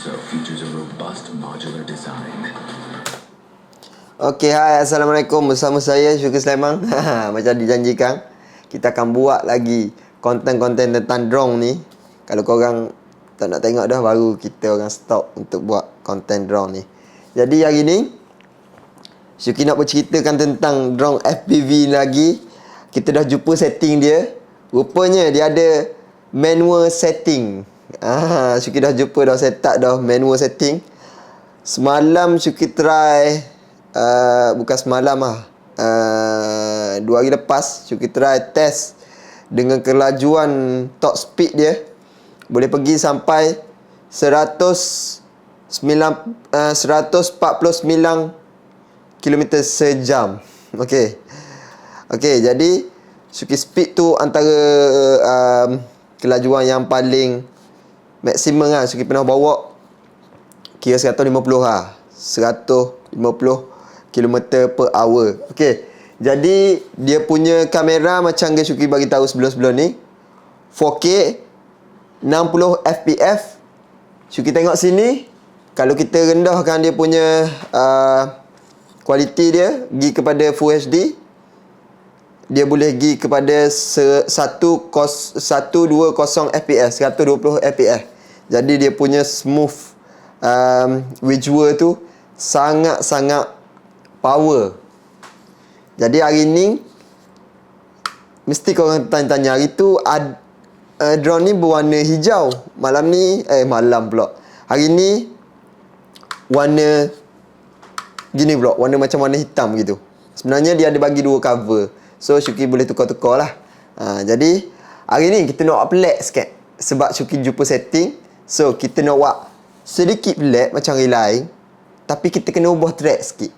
also features a robust modular design. Okey, hai, Assalamualaikum. Bersama saya Syukri Sulaiman. Macam dijanjikan, kita akan buat lagi konten-konten tentang drone ni. Kalau korang tak nak tengok dah, baru kita orang stop untuk buat konten drone ni. Jadi hari ni Syukri nak berceritakan tentang drone FPV lagi. Kita dah jumpa setting dia. Rupanya dia ada manual setting. Syukri dah jumpa, dah set up dah manual setting. Semalam Syukri try, bukan semalam lah, 2 hari lepas Syukri try test dengan kelajuan top speed dia boleh pergi sampai 149 km sejam. Okey, jadi Syukri speed tu antara kelajuan yang paling maksimum lah Syukri pernah bawa. Kira 150 lah, 150 km per hour. Okey, jadi dia punya kamera macam yang Syukri bagi tahu sebelum-sebelum ni, 4K 60 fps. Syukri tengok sini, kalau kita rendahkan dia punya kualiti dia pergi kepada Full HD, dia boleh pergi kepada 120 fps, 120 fps. Jadi dia punya smooth visual tu sangat-sangat power. Jadi hari ni mesti korang tanya-tanya, hari tu drone ni berwarna hijau, malam pula. Hari ni warna gini pula, warna macam warna hitam gitu. Sebenarnya dia ada bagi 2 cover, so Syukri boleh tukar-tukar lah. Jadi hari ni kita nak buat pelik sikit, sebab Syukri jumpa setting. So kita nak buat sedikit pelik macam hari lain, tapi kita kena ubah track sikit.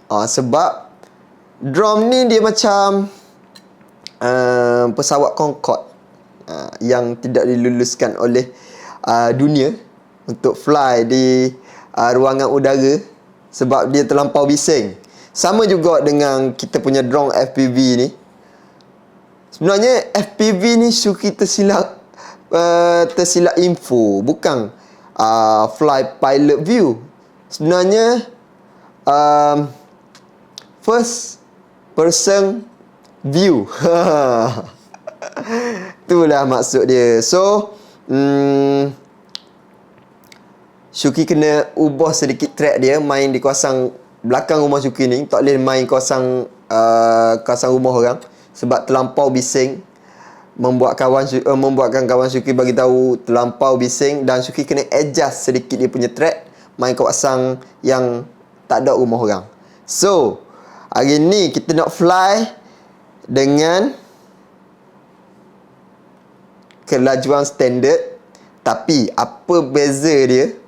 Sebab drone ni dia macam pesawat Concorde yang tidak diluluskan oleh dunia untuk fly di ruangan udara sebab dia terlampau bising. Sama juga dengan kita punya drone FPV ni. Sebenarnya FPV ni Syukri tersilap info, bukan fly pilot view. Sebenarnya first person view. Itulah maksud dia. So Syukri kena ubah sedikit track dia, main di kawasan belakang rumah Syukri ni. Tak boleh main kawasan rumah orang sebab terlampau bising. Membuatkan kawan Syukri bagi tahu terlampau bising, dan Syukri kena adjust sedikit dia punya track, main kawasan yang tak ada rumah orang. So hari ni kita nak fly dengan kelajuan standard. Tapi apa beza dia?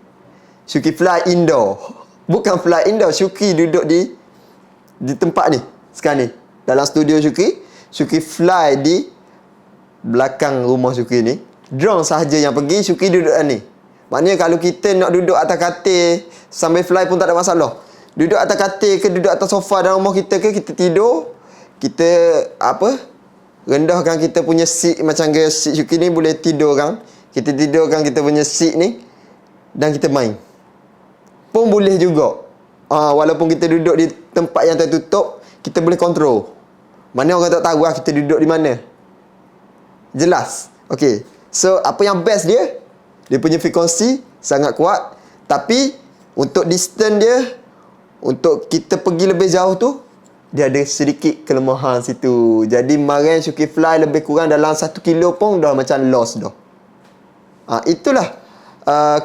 Syukri fly indoor. Bukan fly indoor, Syukri duduk di tempat ni sekarang ni, dalam studio Syukri fly di belakang rumah Syukri ni. Drone sahaja yang pergi, Syukri duduk ni. Maknanya kalau kita nak duduk atas katil sambil fly pun tak ada masalah. Duduk atas katil ke duduk atas sofa dalam rumah kita ke, kita tidur, kita rendahkan kita punya seat, macam ke seat Syukri ni boleh tidurkan. Kita tidurkan kita punya seat ni dan kita main pun boleh juga. Walaupun kita duduk di tempat yang tertutup, kita boleh kontrol. Mana orang tak tahu lah kita duduk di mana. Jelas. Okey. So apa yang best dia? Dia punya frekuensi sangat kuat, tapi untuk distance dia, untuk kita pergi lebih jauh tu, dia ada sedikit kelemahan situ. Jadi kemarin Syukri fly lebih kurang dalam 1 kilo pun dah macam lost dah. Itulah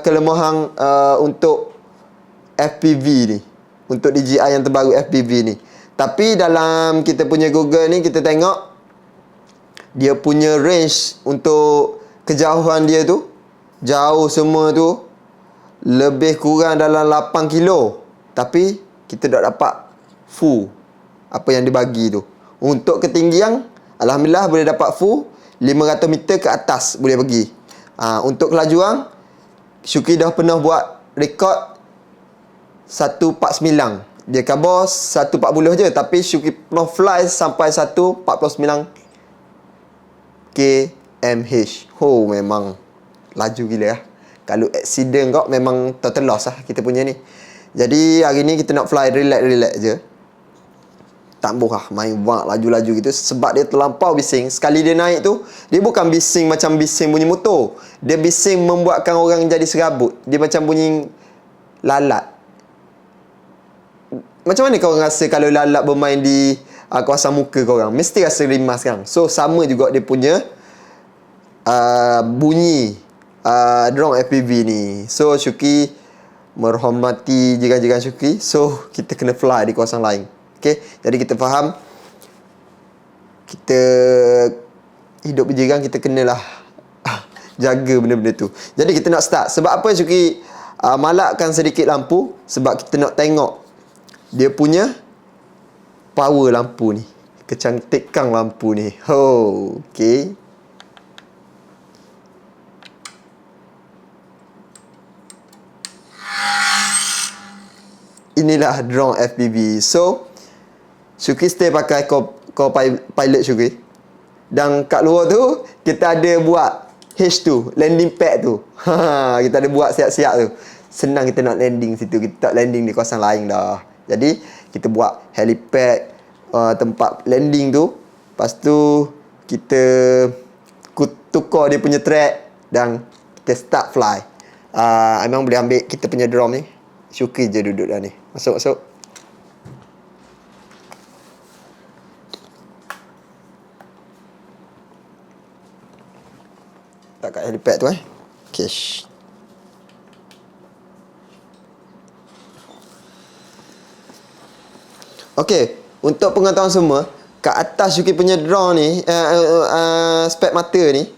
kelemahan untuk FPV ni, untuk DJI yang terbaru FPV ni. Tapi dalam kita punya Google ni, kita tengok dia punya range untuk kejauhan dia tu, jauh semua tu lebih kurang dalam 8 kilo. Tapi kita tak dapat full apa yang dibagi tu. Untuk ketinggian, alhamdulillah boleh dapat full 500 meter ke atas boleh pergi. Untuk kelajuan, Syukri dah pernah buat rekod 149. Dia khabar 140 je, tapi Syukri pernah fly sampai 149 kmh. Memang laju gila lah. Kalau accident kau memang total loss lah kita punya ni. Jadi hari ni kita nak fly relax je. Tak boleh main wak laju-laju gitu sebab dia terlampau bising. Sekali dia naik tu, dia bukan bising macam bising bunyi motor. Dia bising membuatkan orang jadi serabut. Dia macam bunyi lalat. Macam mana kau rasa kalau lalat bermain di kawasan muka kau orang? Mesti rasa rimas kan? So sama juga dia punya bunyi drone FPV ni. So Syuki menghormati jiran-jiran Syuki. So kita kena fly di kawasan lain. Okay, jadi kita faham kita hidup berjiran, kita kenalah jaga benda-benda tu. Jadi kita nak start. Sebab apa Syuki malakkan sedikit lampu? Sebab kita nak tengok dia punya power lampu ni, kecantikan lampu ni. Okay. Inilah drone FPV. So Syuki stay pakai co-pilot Syuki. Dan kat luar tu kita ada buat H2 landing pad tu. Kita ada buat siap-siap tu. Senang kita nak landing situ. Kita tak landing di kawasan lain dah. Jadi kita buat helipad tempat landing tu. Lepas tu kita tukar dia punya track dan kita start fly. Memang boleh ambil kita punya drone ni. Syuki je duduk dah ni. Masuk. Tak kat helipad tu Okay. Okay, untuk pengetahuan semua, kat atas Syuki punya drone ni, spek mata ni,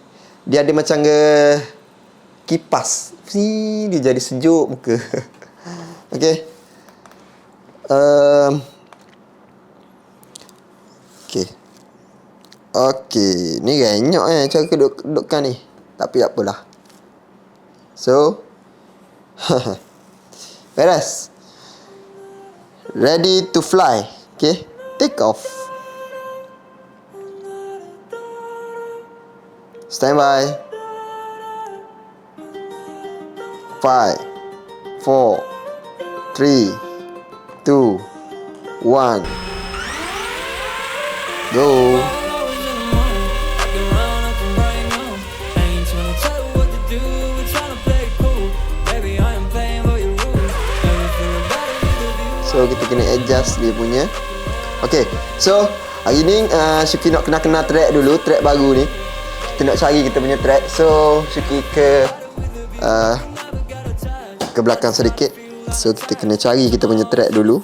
dia ada macam kipas. Dia jadi sejuk muka. Okay. Okay, ni renyok cara kedudukan ni. Tapi apalah. So beres. Ready to fly. Okay, take off. Stand by. 5 4 3 2 1 Go. So kita kena adjust dia punya. Okay, so hari ni Syuki nak kenal track dulu. Track baru ni kita nak cari kita punya track. So Syuki ke belakang sedikit. So kita kena cari kita punya track dulu.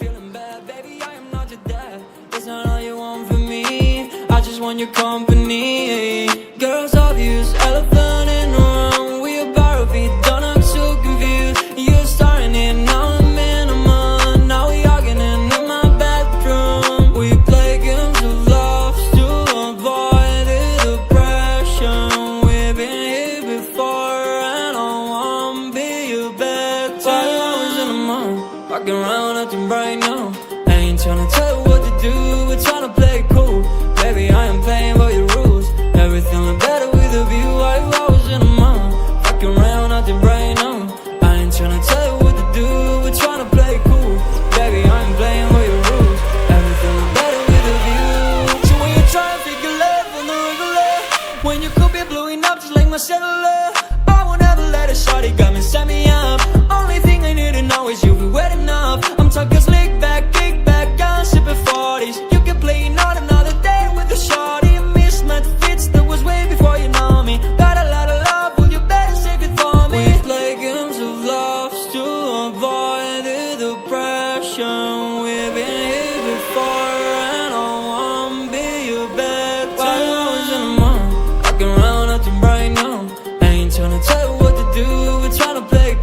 Walking around acting bright now. I ain't tryna tell you what to do, we're tryna play it cool. Baby, I am playing by your rules. Everything look better with a view. I was in a mind. Walking around acting bright now. I ain't tryna tell you what to do, we're tryna play it cool. Baby, I am playing by your rules. Everything look better with a view. So when you try to figure love on the regular, when you could be blowing up just like my cellular, I won't ever let a shorty come and set me up. Only thing I need to know is you be wet enough. I'm talking slick back, kick back, gun sipping 40s. You can play not another day with a shorty. Mismatch fits that was way before you know me. Got a lot of love, well you better save it for me. We play games of love to avoid the depression. We've been here before and I won't be your bed. While I was in the mind, walking around acting bright now. I ain't tryna tell you what to do, we're tryna play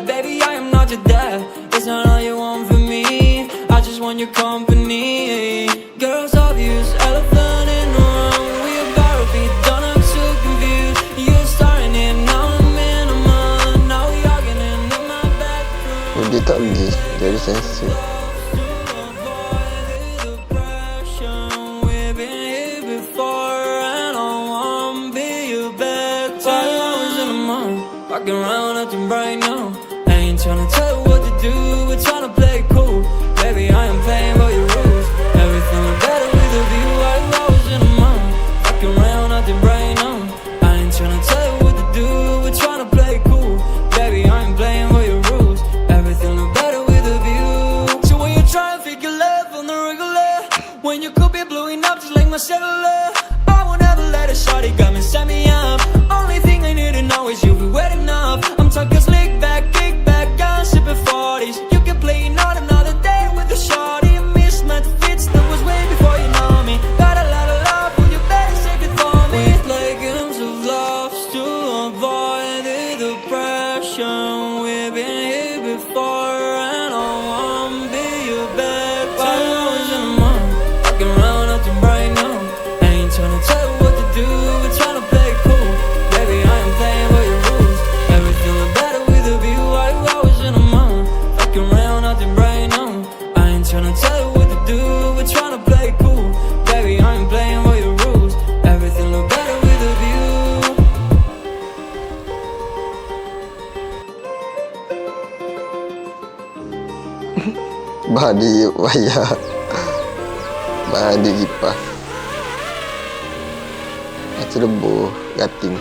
bad, baby, I am not your dad. It's not all you want from me, I just want your company. Girls obvious, elephant in the room. We about to be done, I'm so confused. You're starting it, now I'm in a month. Now we arguing in my bedroom. Dia tak pergi. Jadi sensi. Walking around acting right now. I ain't tryna tell you what to do, we're tryna play it cool. Baby, I am playing by your rules. Everything look better with a view. I was in a mind. Walking around acting right now. I ain't tryna tell you what to do, we're tryna play it cool. Baby, I am playing by your rules. Everything look better with a view. So when you try and figure love on the regular, when you could be blowing up just like my cellular, I won't ever let a shawty come and set me up. Only thing I need to know is you'll be wet enough. I'm talking slick back, kick back, I'm sipping 40s. You can play not another day with a shawty. A mismatch fits that was way before you know me. Got a lot of love, but you better save it for me. We play games of love to avoid the depression. We've been here before and I won't be your bed. While I was in the mind, walking around acting right now. I ain't tryna tell you what to do, we're tryna play it cool. Baby, I am playing by your rules. Everything look better with a view. I was in a mind, fucking around acting right now. I ain't tryna tell you what to do, we're tryna play it cool. Baby, I am playing by your rules. Everything look better with a view. Badi waya. Badi kipas. Macam lebuh, gating.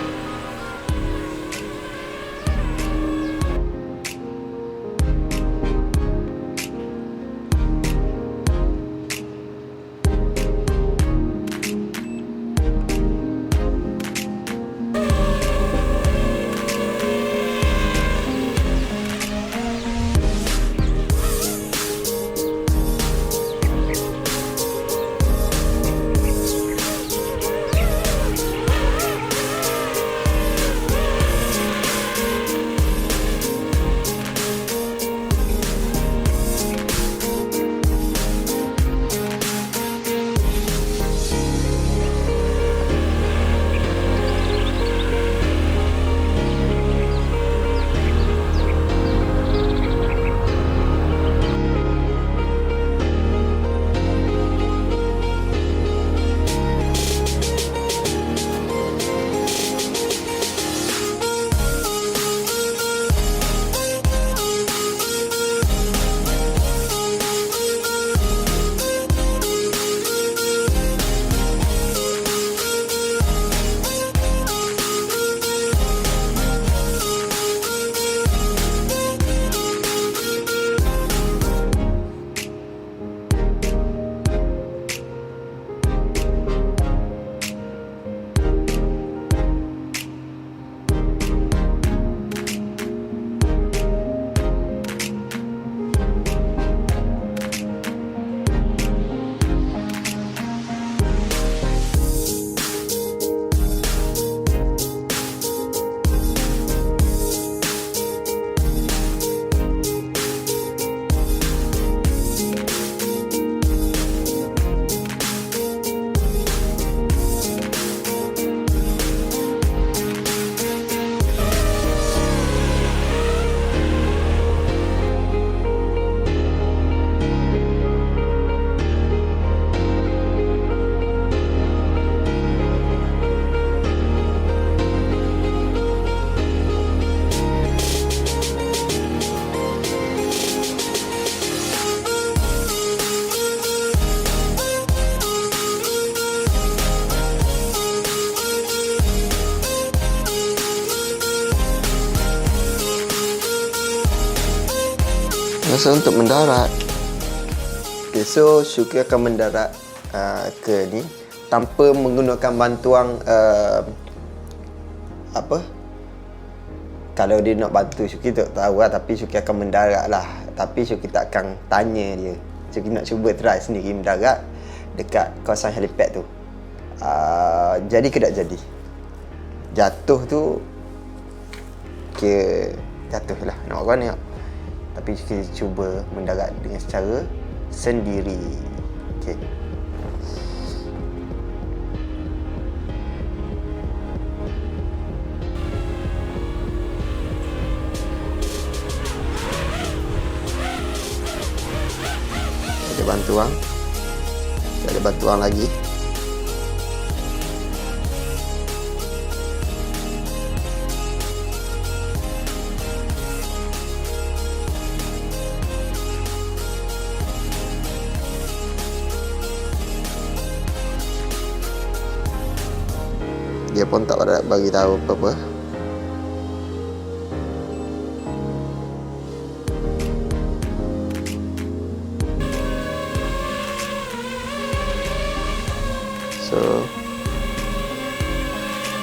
Masa untuk mendarat. Okay, so Syukri akan mendarat ke ni tanpa menggunakan bantuan apa? Kalau dia nak bantu Syukri tak tahu lah, tapi Syukri akan mendarat lah. Tapi Syukri tak akan tanya dia. Syukri nak cuba try sendiri mendarat dekat kawasan helipad tu. Jadi ke tak jadi? Jatuh tu kira jatuh lah. Nak buat ni tak? Tapi kita cuba mendarat dengan secara sendiri. Okay. Ada bantuan. Ada bantuan lagi. Dia pun tak pada bagi tahu apa-apa. So,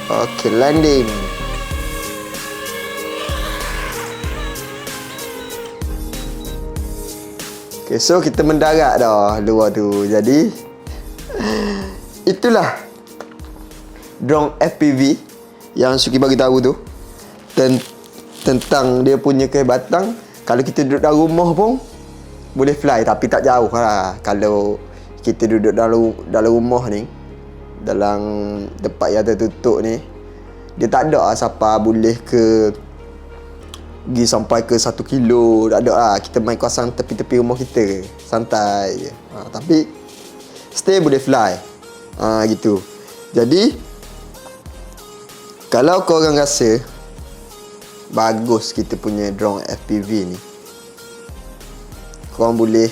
okay, landing. Okay, so kita mendarat dah luar tu. Jadi itulah drone FPV yang Suki bagi tahu tu tentang dia punya kehebatan. Kalau kita duduk dalam rumah pun boleh fly, tapi tak jauh lah. Kalau kita duduk dalam rumah ni, dalam tempat yang tertutup ni, dia tak ada lah siapa boleh pergi sampai ke 1 kilo. Tak ada lah. Kita main kawasan tepi-tepi rumah kita, santai je. Tapi stay boleh fly gitu. Jadi kalau korang rasa bagus kita punya drone FPV ni, korang boleh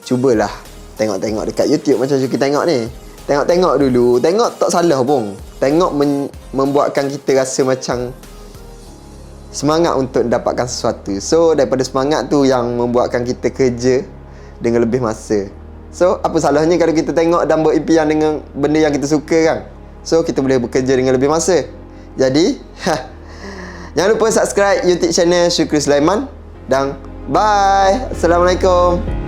cubalah tengok-tengok dekat YouTube macam Syuki tengok ni. Tengok-tengok dulu. Tengok tak salah pun. Tengok membuatkan kita rasa macam semangat untuk dapatkan sesuatu. So daripada semangat tu yang membuatkan kita kerja dengan lebih masa. So apa salahnya kalau kita tengok dan berimpian dengan benda yang kita suka kan. So kita boleh bekerja dengan lebih masa. Jadi jangan lupa subscribe YouTube channel Syukri Sulaiman. Dan bye. Assalamualaikum.